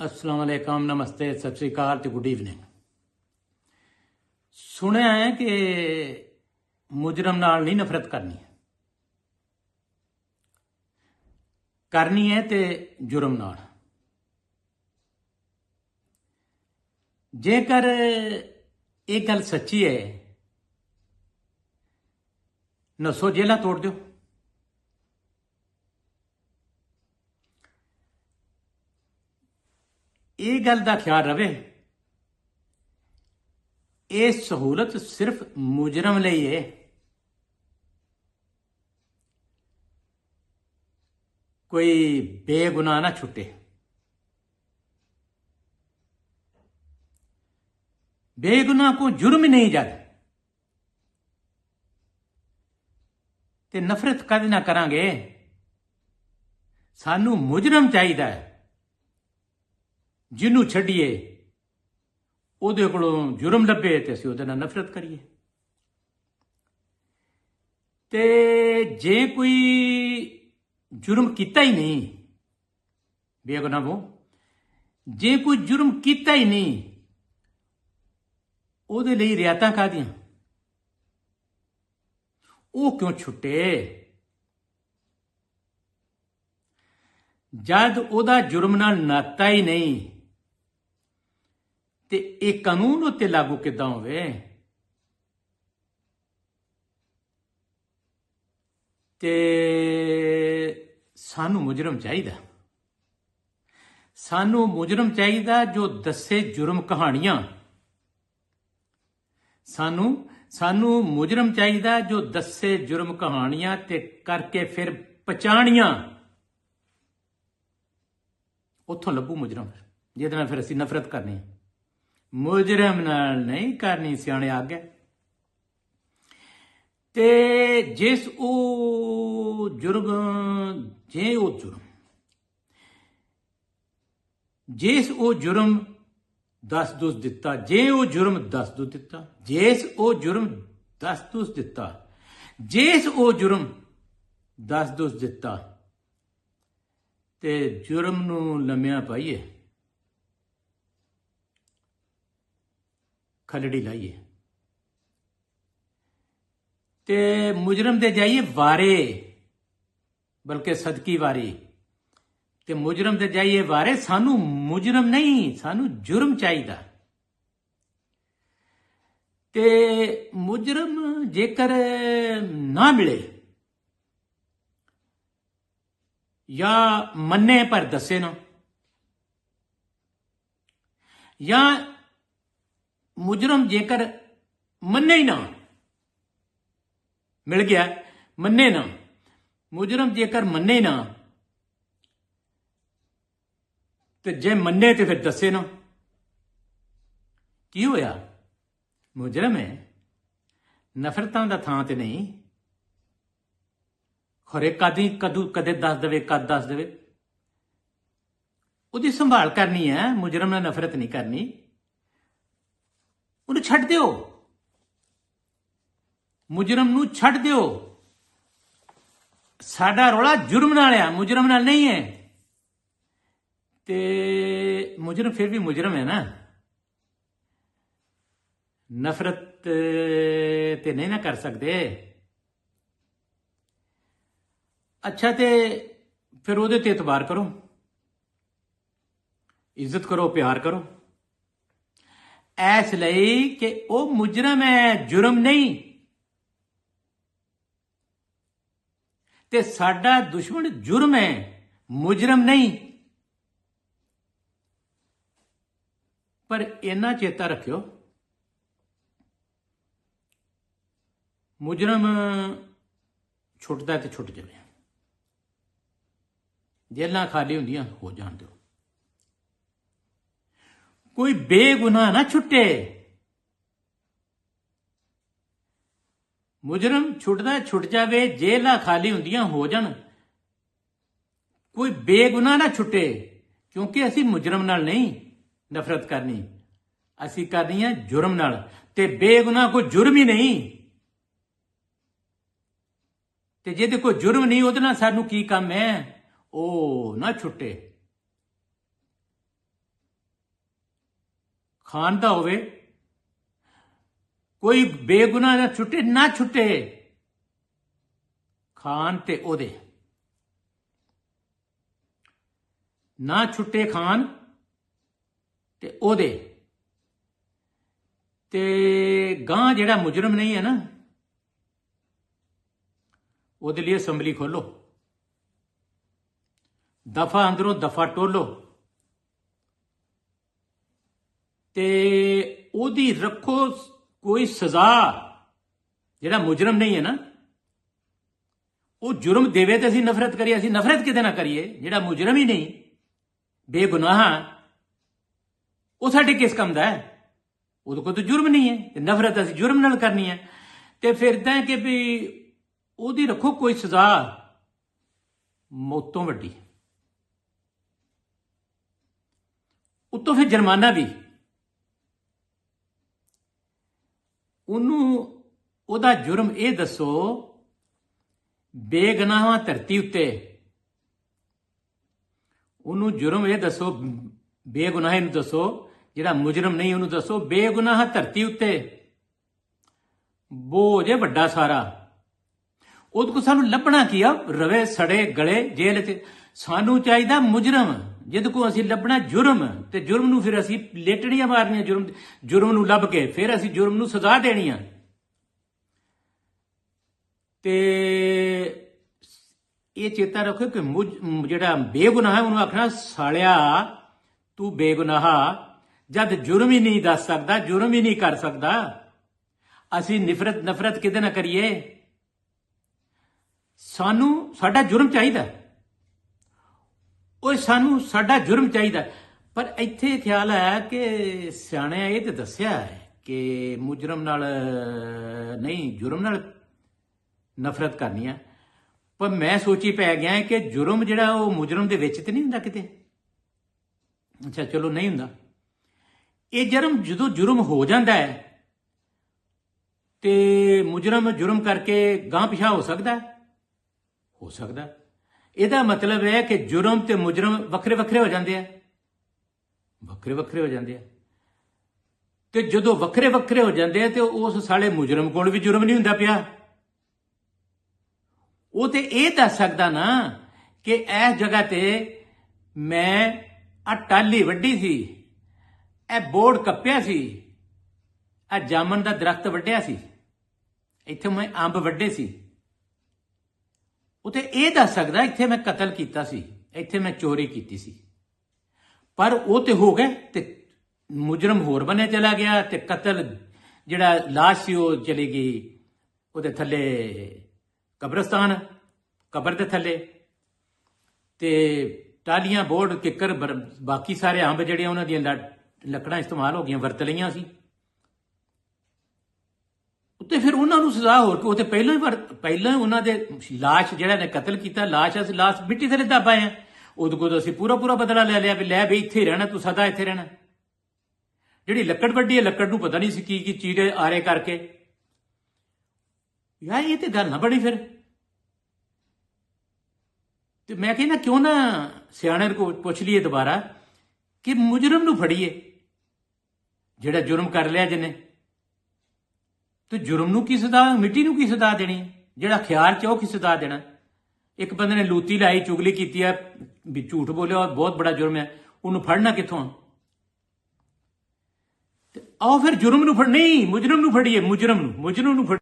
अस्सलाम वालेकुम, नमस्ते, सत श्री अकाल ਤੇ ਗੁੱਡ ਈਵਨਿੰਗ। ਸੁਣਿਆ ਹੈ ਕਿ ਮੁਜਰਮ ਨਾਲ ਨਹੀਂ ਨਫ਼ਰਤ ਕਰਨੀ ਹੈ ਤੇ ਜੁਰਮ ਨਾਲ। ਜੇਕਰ ਇਹ ਗੱਲ ਸੱਚੀ ਹੈ ਨਸੋ ਜੇਲਾਂ ਤੋੜ ਦਿਓ। ਇਹ ਗੱਲ ਦਾ ਖਿਆਲ ਰਵੇ ਇਹ ਸਹੂਲਤ ਸਿਰਫ ਮੁਜਰਮ ਲਈ ਹੈ। ਕੋਈ ਬੇਗੁਨਾਹ ਨਾ ਛੁੱਟੇ। ਬੇਗੁਨਾਹ को जुर्म ही नहीं जद ਤੇ ਨਫ਼ਰਤ ਕਦੇ ਨਾ ਕਰਾਂਗੇ। ਸਾਨੂੰ ਮੁਜਰਮ ਚਾਹੀਦਾ ਹੈ ਜਿਹਨੂੰ ਛੱਡੀਏ ਉਹਦੇ ਕੋਲੋਂ ਜੁਰਮ ਲੱਭੇ ਤੇ ਅਸੀਂ ਉਹਦੇ ਨਾਲ ਨਫ਼ਰਤ ਕਰੀਏ। ਤੇ ਜੇ ਕੋਈ ਜੁਰਮ ਕੀਤਾ ਹੀ ਨਹੀਂ ਬੇਗੁਨਾਹ वो ਜੇ ਕੋਈ ਜੁਰਮ ਕੀਤਾ ਹੀ ਨਹੀਂ ਉਹਦੇ ਲਈ ਰਿਆਤਾਂ ਕਾਹਦੀਆਂ? ਉਹ ਕਿਉਂ ਛੁੱਟੇ? ਜਦ ਉਹਦਾ ਜੁਰਮ ਨਾਲ ਨਾਤਾ ਹੀ ਨਹੀਂ ਤੇ ਇਹ ਕਾਨੂੰਨ ਉੱਤੇ ਲਾਗੂ ਕਿੱਦਾਂ ਹੋਵੇ? ਤੇ ਸਾਨੂੰ ਮੁਜਰਮ ਚਾਹੀਦਾ। ਸਾਨੂੰ ਮੁਜਰਮ ਚਾਹੀਦਾ ਜੋ ਦੱਸੇ ਜੁਰਮ ਕਹਾਣੀਆਂ। ਸਾਨੂੰ ਮੁਜਰਮ ਚਾਹੀਦਾ ਜੋ ਦੱਸੇ ਜੁਰਮ ਕਹਾਣੀਆਂ ਤੇ ਕਰਕੇ ਫਿਰ ਪਛਾਣੀਆਂ। ਉੱਥੋਂ ਲੱਭੂ ਮੁਜਰਮ ਜਿਹਦੇ ਨਾਲ ਫਿਰ ਅਸੀਂ ਨਫ਼ਰਤ ਕਰਨੀ। ਮੁਜਰਮ ਨਾਲ ਨਹੀਂ ਕਰਨੀ, ਸਿਆਣੇ ਆ ਗਏ। ਤੇ ਜਿਸ ਉਹ ਜੁਰਮ ਜਿਸ ਉਹ ਜੁਰਮ ਦਸ ਦੁਸ ਦਿੱਤਾ ਜੇ ਉਹ ਜੁਰਮ ਦਸ ਦੁਸ ਦਿੱਤਾ ਜਿਸ ਉਹ ਜੁਰਮ ਦਸ ਦੁਸ ਦਿੱਤਾ ਜਿਸ ਉਹ ਜੁਰਮ ਦਸ ਦੁਸ ਦਿੱਤਾ ਤੇ ਜੁਰਮ ਨੂੰ ਲੰਮਿਆਂ ਪਾਈਏ ਖਲੜੀ ਲਾਈਏ ਤੇ ਮੁਜਰਮ ਦੇ ਜਾਈਏ ਵਾਰੇ ਬਲਕਿ ਸਦਕੀ ਵਾਰੀ ਤੇ ਮੁਜਰਮ ਦੇ ਜਾਈਏ ਵਾਰੇ। ਸਾਨੂੰ ਮੁਜਰਮ ਨਹੀਂ ਸਾਨੂੰ ਜੁਰਮ ਚਾਹੀਦਾ। ਤੇ ਮੁਜਰਮ ਜੇਕਰ ਨਾ ਮਿਲੇ ਜਾਂ ਮੰਨੇ ਪਰ ਦੱਸੇ ਨਾ ਜਾਂ ਮੁਜਰਮ ਜੇਕਰ ਮੰਨੇ ਹੀ ਨਾ ਮਿਲ ਗਿਆ ਮੰਨੇ ਨਾ ਮੁਜਰਮ ਜੇਕਰ ਮੰਨੇ ਨਾ ਤੇ ਜੇ ਮੰਨੇ ਤੇ ਫਿਰ ਦੱਸੇ ਨਾ ਕੀ ਹੋਇਆ? ਮੁਜਰਮ ਹੈ। ਨਫ਼ਰਤਾਂ ਦਾ ਥਾਂ ਤੇ ਨਹੀਂ। ਖਰੇ ਕਦੇ ਦੱਸ ਦੇਵੇ ਕਦ ਦੱਸ ਦੇਵੇ। ਉਹਦੀ ਸੰਭਾਲ ਕਰਨੀ ਹੈ। ਮੁਜਰਮ ਨਾਲ ਨਫ਼ਰਤ ਨਹੀਂ ਕਰਨੀ। ਉਹਨੂੰ ਛੱਡ ਦਿਓ। ਮੁਜਰਮ ਨੂੰ ਛੱਡ ਦਿਓ। ਸਾਡਾ ਰੌਲਾ ਜੁਰਮ ਨਾਲ ਆ ਮੁਜਰਮ ਨਾਲ ਨਹੀਂ ਹੈ। ਤੇ ਮੁਜਰਮ ਫਿਰ ਵੀ ਮੁਜਰਮ ਹੈ ਨਾ। ਨਫ਼ਰਤ ਤੇ ਨਹੀਂ ਨਾ ਕਰ ਸਕਦੇ। ਅੱਛਾ ਤੇ ਫਿਰ ਉਹਦੇ ਤੇ ਇਤਬਾਰ ਕਰੋ, ਇੱਜ਼ਤ ਕਰੋ, ਪਿਆਰ ਕਰੋ। ਇਸ ਲਈ ਕਿ ਉਹ ਮੁਜਰਮ ਹੈ ਜੁਰਮ ਨਹੀਂ। ਤੇ ਸਾਡਾ ਦੁਸ਼ਮਣ ਜੁਰਮ ਹੈ ਮੁਜਰਮ ਨਹੀਂ। ਪਰ ਇੰਨਾ ਚੇਤਾ ਰੱਖਿਓ ਮੁਜਰਮ ਛੁੱਟਦਾ ਤੇ ਛੁੱਟ ਜਾਵੇ। ਜੇਲਾਂ ਖਾਲੀ ਹੁੰਦੀਆਂ ਹੋ ਜਾਣ ਦਿਓ। ਕੋਈ ਬੇਗੁਨਾਹ ਨਾ ਛੁੱਟੇ। ਮੁਜਰਮ ਛੁੱਟਦਾ ਛੁੱਟ ਜਾਵੇ, ਜੇਲਾਂ ਖਾਲੀ ਹੁੰਦੀਆਂ ਹੋ ਜਾਣ। ਕੋਈ ਬੇਗੁਨਾਹ ਨਾ ਛੁੱਟੇ ਕਿਉਂਕਿ ਅਸੀਂ ਮੁਜਰਮ ਨਾਲ ਨਹੀਂ ਨਫ਼ਰਤ ਕਰਨੀ, ਅਸੀਂ ਕਰਨੀ ਹੈ ਜੁਰਮ ਨਾਲ। ਤੇ ਬੇਗੁਨਾਹ ਕੋਈ ਜੁਰਮ ਹੀ ਨਹੀਂ। ਤੇ ਜਿਹਦੇ ਕੋਈ ਜੁਰਮ ਨਹੀਂ ਉਹਦੇ ਨਾਲ ਸਾਨੂੰ ਕੀ ਕੰਮ ਹੈ? ਉਹ ਨਾ ਛੁੱਟੇ। ਖਾਨ ਦਾ ਹੋਵੇ, ਕੋਈ ਬੇਗੁਨਾਹ ਨਾ ਛੁੱਟੇ ਖਾਨ ਤੇ ਉਹਦੇ, ਨਾ ਛੁੱਟੇ ਖਾਨ ਤੇ ਉਹਦੇ, ਤੇ ਗਾਂ ਜਿਹੜਾ ਮੁਜਰਮ ਨਹੀਂ ਹੈ ਨਾ, ਉਹਦੇ ਲਈ ਅਸੈਂਬਲੀ ਖੋਲੋ, ਦਫਾ ਅੰਦਰੋਂ ਦਫਾ ਟੋਲੋ, ਤੇ ਉਹਦੀ ਰੱਖੋ ਕੋਈ ਸਜ਼ਾ। ਜਿਹੜਾ ਮੁਜਰਮ ਨਹੀਂ ਹੈ ਨਾ, ਉਹ ਜੁਰਮ ਦੇਵੇ ਤੇ ਅਸੀਂ ਨਫ਼ਰਤ ਕਰੀਏ। ਅਸੀਂ ਨਫ਼ਰਤ ਕਿਤੇ ਨਾ ਕਰੀਏ। ਜਿਹੜਾ ਮੁਜਰਮ ਹੀ ਨਹੀਂ, ਬੇਗੁਨਾਹ, ਉਹ ਸਾਡੇ ਕਿਸ ਕੰਮ ਦਾ ਹੈ? ਉਹਦੇ ਕੋਲ ਤਾਂ ਜੁਰਮ ਨਹੀਂ ਹੈ, ਤੇ ਨਫ਼ਰਤ ਅਸੀਂ ਜੁਰਮ ਨਾਲ ਕਰਨੀ ਹੈ। ਤੇ ਫਿਰ ਇਦਾਂ ਕਿ ਵੀ ਉਹਦੀ ਰੱਖੋ ਕੋਈ ਸਜ਼ਾ ਮੌਤ ਤੋਂ ਵੱਡੀ, ਉੱਤੋਂ ਫਿਰ ਜੁਰਮਾਨਾ ਵੀ। ਉਹਨੂੰ ਉਹਦਾ ਜੁਰਮ ਇਹ ਦੱਸੋ, ਬੇਗੁਨਾਹਾਂ ਧਰਤੀ ਉੱਤੇ ਉਹਨੂੰ ਜੁਰਮ ਇਹ ਦੱਸੋ, ਬੇਗੁਨਾਹ ਨੂੰ ਦੱਸੋ, ਜਿਹੜਾ ਮੁਜਰਮ ਨਹੀਂ ਉਹਨੂੰ ਦੱਸੋ ਬੇਗੁਨਾਹ ਧਰਤੀ ਉੱਤੇ ਬੋਝ ਹੈ ਵੱਡਾ ਸਾਰਾ। ਉਹਦੇ ਕੋਲ ਸਾਨੂੰ ਲੱਭਣਾ ਕੀ ਆ? ਰਵੇ ਸੜੇ ਗਲੇ ਜੇਲ੍ਹ 'ਚ। ਸਾਨੂੰ ਚਾਹੀਦਾ ਮੁਜਰਮ, ਜਿਹਦੇ ਕੋਲ ਅਸੀਂ ਲੱਭਣਾ ਜੁਰਮ, ਤੇ ਜੁਰਮ ਨੂੰ ਫਿਰ ਅਸੀਂ ਲੇਟੜੀਆਂ ਮਾਰਨੀਆਂ। ਜੁਰਮ ਨੂੰ ਲੱਭ ਕੇ ਫਿਰ ਅਸੀਂ ਜੁਰਮ ਨੂੰ ਸਜ਼ਾ ਦੇਣੀ ਆ। ਤੇ ਇਹ ਚੇਤਾ ਰੱਖੋ ਕਿ ਜਿਹੜਾ ਬੇਗੁਨਾਹ ਉਹਨੂੰ ਆਖਣਾ ਸਾਲਿਆ ਤੂੰ ਬੇਗੁਨਾਹ, ਜਦ ਜੁਰਮ ਹੀ ਨਹੀਂ ਦੱਸ ਸਕਦਾ, ਜੁਰਮ ਹੀ ਨਹੀਂ ਕਰ ਸਕਦਾ। ਅਸੀਂ ਨਫ਼ਰਤ ਕਿਤੇ ਨਾ ਕਰੀਏ। ਸਾਨੂੰ ਸਾਡਾ ਜੁਰਮ ਚਾਹੀਦਾ, ਉਹ ਸਾਨੂੰ ਸਾਡਾ ਜੁਰਮ ਚਾਹੀਦਾ। ਪਰ ਇੱਥੇ ਖਿਆਲ ਹੈ ਕਿ ਸਿਆਣਿਆਂ ਇਹ ਤੇ ਦੱਸਿਆ ਹੈ ਕਿ ਮੁਜਰਮ ਨਾਲ ਨਹੀਂ, ਜੁਰਮ ਨਾਲ ਨਫ਼ਰਤ ਕਰਨੀ ਆ। ਪਰ ਮੈਂ ਸੋਚੀ ਪੈ ਗਿਆ ਕਿ ਜੁਰਮ ਜਿਹੜਾ ਉਹ ਮੁਜਰਮ ਦੇ ਵਿੱਚ ਤੇ ਨਹੀਂ ਹੁੰਦਾ ਕਿਤੇ। ਅੱਛਾ ਚਲੋ ਨਹੀਂ ਹੁੰਦਾ। ਇਹ ਜਦੋਂ ਜੁਰਮ ਹੋ ਜਾਂਦਾ ਹੈ ਤੇ ਮੁਜਰਮ ਜੁਰਮ ਕਰਕੇ ਗਾਂਹ ਪਿਛਾਂਹ ਹੋ ਸਕਦਾ, ਹੋ ਸਕਦਾ। ਇਹਦਾ ਮਤਲਬ ਹੈ ਕਿ ਜੁਰਮ ਤੇ ਮੁਜਰਮ ਵੱਖਰੇ ਵੱਖਰੇ ਹੋ ਜਾਂਦੇ ਆ, ਵੱਖਰੇ ਵੱਖਰੇ ਹੋ ਜਾਂਦੇ ਆ। ਤੇ ਜਦੋਂ ਵੱਖਰੇ ਵੱਖਰੇ ਹੋ ਜਾਂਦੇ ਆ ਤੇ ਉਸ ਸਾਲੇ ਮੁਜਰਮ ਕੋਲ ਵੀ ਜੁਰਮ ਨਹੀਂ ਹੁੰਦਾ ਪਿਆ। ਉਹ ਤੇ ਇਹ ਦੱਸ ਸਕਦਾ ਨਾ ਕਿ ਇਸ ਜਗ੍ਹਾ ਤੇ ਮੈਂ ਆ ਟਾਹਲੀ ਵੱਢੀ ਸੀ, ਇਹ ਬੋਰਡ ਕੱਪਿਆ ਸੀ, ਇਹ ਜਾਮਨ ਦਾ ਦਰਖਤ ਵੱਢਿਆ ਸੀ, ਇੱਥੇ ਮੈਂ ਅੰਬ ਵੱਢੇ ਸੀ। ਉਹ ਤੇ ਇਹ ਦੱਸ ਸਕਦਾ ਇੱਥੇ ਮੈਂ ਕਤਲ ਕੀਤਾ ਸੀ, ਇੱਥੇ ਮੈਂ ਚੋਰੀ ਕੀਤੀ ਸੀ। ਪਰ ਉਹ ਤੇ ਹੋ ਗਏ ਤੇ ਮੁਜਰਮ ਹੋਰ ਬਣੇ ਚਲਾ ਗਿਆ, ਤੇ ਕਤਲ ਜਿਹੜਾ ਲਾਸ਼ ਸੀ ਉਹ ਚਲੀ ਗਈ ਉਹਦੇ ਥੱਲੇ ਕਬਰਸਤਾਨ, ਕਬਰ ਦੇ ਥੱਲੇ। ਤੇ ਟਾਹਲੀਆਂ ਬੋਰਡ ਕਿੱਕਰ ਬਾਕੀ ਸਾਰੇ ਅੰਬ ਜਿਹੜੇ ਉਹਨਾਂ ਦੀਆਂ ਲੱਕੜਾਂ ਇਸਤੇਮਾਲ ਹੋ ਗਈਆਂ, ਵਰਤ ਲਈਆਂ ਸੀ। ਉੱਤੇ ਫਿਰ ਉਹਨਾਂ ਨੂੰ ਸਜ਼ਾ ਹੋਰ ਕਿ ਉਹ ਤੇ ਪਹਿਲਾਂ ਹੀ ਉਹਨਾਂ ਦੇ ਲਾਸ਼ ਜਿਹੜਾ ਨੇ ਕਤਲ ਕੀਤਾ, ਲਾਸ਼ ਮਿੱਟੀ ਥੱਲੇ ਦੱਬ ਆਏ ਆ। ਉਹਦੇ ਕੋਲ ਅਸੀਂ ਪੂਰਾ ਬਦਲਾ ਲੈ ਲਿਆ ਵੀ ਲੈ ਬਈ ਇੱਥੇ ਰਹਿਣਾ, ਤੂੰ ਸਦਾ ਇੱਥੇ ਰਹਿਣਾ। ਜਿਹੜੀ ਲੱਕੜ ਵੱਡੀ ਹੈ, ਲੱਕੜ ਨੂੰ ਪਤਾ ਨਹੀਂ ਸੀ ਕੀ ਚੀਰੇ ਆਰੇ ਕਰਕੇ। ਯਾਰ ਇਹ ਤੇ ਗੱਲ ਨਾ ਬਣੀ ਫਿਰ। ਤੇ ਮੈਂ ਕਹਿੰਦਾ ਕਿਉਂ ਨਾ ਸਿਆਣੇ ਕੋਲ ਪੁੱਛ ਲਈਏ ਦੁਬਾਰਾ ਕਿ ਮੁਜਰਮ ਨੂੰ ਫੜੀਏ, ਜਿਹੜਾ ਜੁਰਮ ਕਰ ਲਿਆ ਜਿਹਨੇ। ਤੇ ਜੁਰਮ ਨੂੰ ਕੀ ਸਜ਼ਾ, ਮਿੱਟੀ ਨੂੰ ਕੀ ਸਜ਼ਾ ਦੇਣੀ? ਜਿਹੜਾ ਖਿਆਲ ਚ ਉਹ ਕੀ ਸਜ਼ਾ ਦੇਣਾ? ਇੱਕ ਬੰਦੇ ਨੇ ਲੂਤੀ ਲਾਈ, ਚੁਗਲੀ ਕੀਤੀ ਹੈ, ਵੀ ਝੂਠ ਬੋਲਿਆ, ਬਹੁਤ ਬੜਾ ਜੁਰਮ ਹੈ, ਉਹਨੂੰ ਫੜਨਾ ਕਿੱਥੋਂ? ਤੇ ਆਓ ਫਿਰ ਜੁਰਮ ਨੂੰ ਨਹੀਂ, ਮੁਜਰਮ ਨੂੰ ਫੜੀਏ, ਮੁਜਰਮ ਨੂੰ